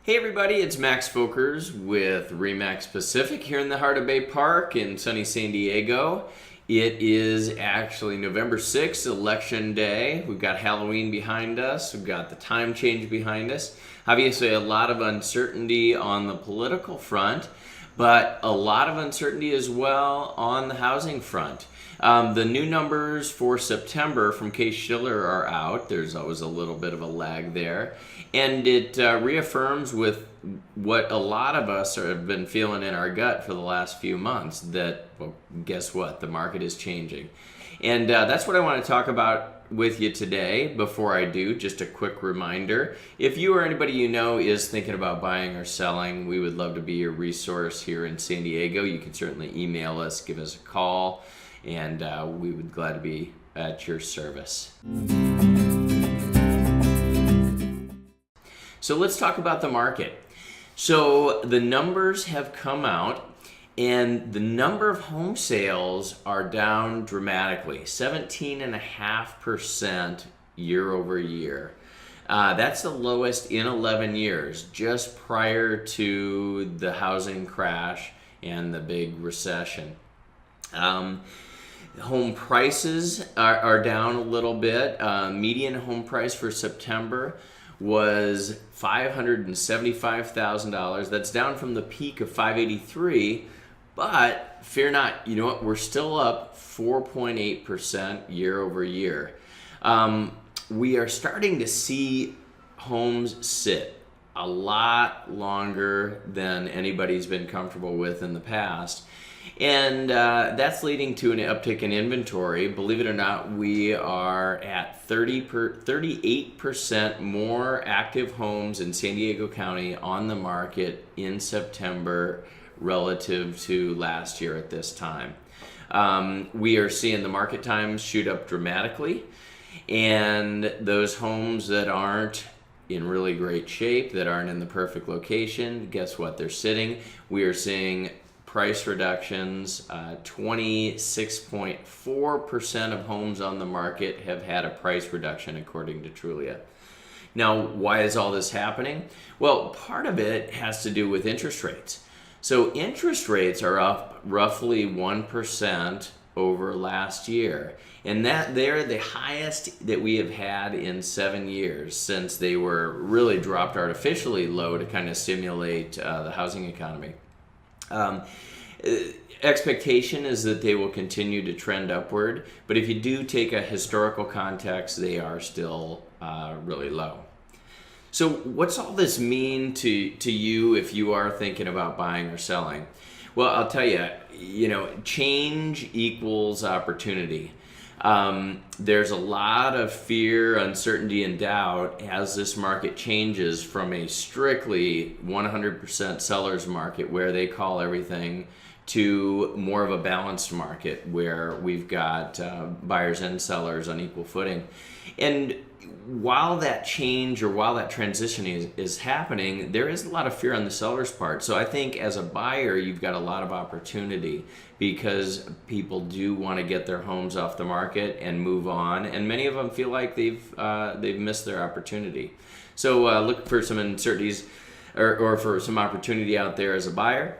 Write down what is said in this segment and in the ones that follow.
Hey everybody, it's Max Folkers with Remax Pacific here in the heart of Bay Park in sunny San Diego. It is actually November 6th, Election Day. We've got Halloween behind us. We've got the time change behind us. Obviously a lot of uncertainty on the political front, but a lot of uncertainty as well on the housing front. The new numbers for September from Case-Shiller are out. There's always a little bit of a lag there. And it reaffirms with what a lot of us have been feeling in our gut for the last few months that, well, guess what? The market is changing. And that's what I want to talk about with you today. Before I do, just a quick reminder. If you or anybody you know is thinking about buying or selling, we would love to be your resource here in San Diego. You can certainly email us, give us a call, and we would be glad to be at your service. So let's talk about the market. So the numbers have come out, and the number of home sales are down dramatically, 17.5% year over year. That's the lowest in 11 years, just prior to the housing crash and the big recession. Home prices are down a little bit. Median home price for September was $575,000. That's down from the peak of $583,000, but fear not, you know what? We're still up 4.8% year over year. We are starting to see homes sit a lot longer than anybody's been comfortable with in the past. And that's leading to an uptick in inventory. Believe it or not, we are at 38% more active homes in San Diego County on the market in September relative to last year at this time. We are seeing the market times shoot up dramatically, and those homes that aren't in really great shape, that aren't in the perfect location, guess what? They're sitting. We are seeing price reductions. 26.4% of homes on the market have had a price reduction according to Trulia. Now, why is all this happening? Well, part of it has to do with interest rates. So interest rates are up roughly 1% over last year. And that they're the highest that we have had in 7 years, since they were really dropped artificially low to kind of stimulate the housing economy. Expectation is that they will continue to trend upward, but if you do take a historical context, they are still really low. So what's all this mean to you if you are thinking about buying or selling? Well, I'll tell you, change equals opportunity. There's a lot of fear, uncertainty, and doubt as this market changes from a strictly 100% seller's market where they call everything to more of a balanced market where we've got buyers and sellers on equal footing. And while that change or while that transition is happening, there is a lot of fear on the seller's part. So I think as a buyer, you've got a lot of opportunity because people do want to get their homes off the market and move on, and many of them feel like they've missed their opportunity. So look for some uncertainties or for some opportunity out there as a buyer.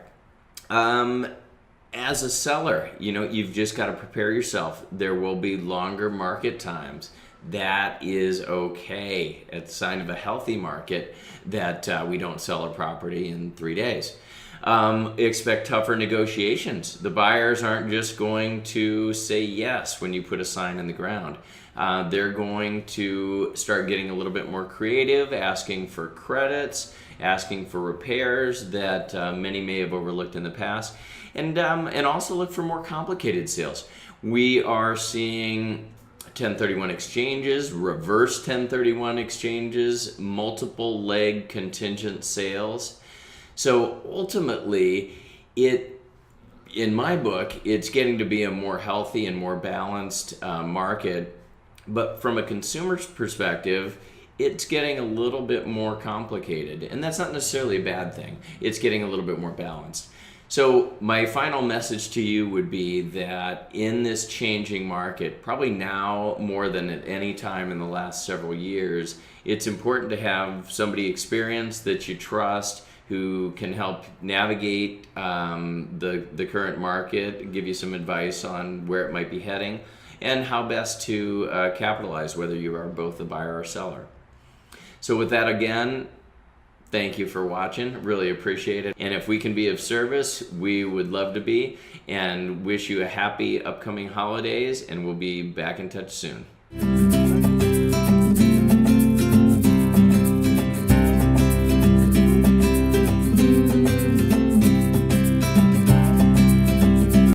As a seller, you've just got to prepare yourself. There will be longer market times. That is okay. It's a sign of a healthy market that we don't sell a property in 3 days. Expect tougher negotiations. The buyers aren't just going to say yes when you put a sign in the ground. They're going to start getting a little bit more creative, asking for credits, asking for repairs that many may have overlooked in the past, and also look for more complicated sales. We are seeing 1031 exchanges, reverse 1031 exchanges, multiple leg contingent sales. So ultimately, in my book, it's getting to be a more healthy and more balanced market. But from a consumer's perspective, it's getting a little bit more complicated. And that's not necessarily a bad thing. It's getting a little bit more balanced. So my final message to you would be that in this changing market, probably now more than at any time in the last several years, it's important to have somebody experienced that you trust, who can help navigate the current market, give you some advice on where it might be heading, and how best to capitalize, whether you are both a buyer or seller. So with that, again, thank you for watching. Really appreciate it. And if we can be of service, we would love to be, and wish you a happy upcoming holidays, and we'll be back in touch soon.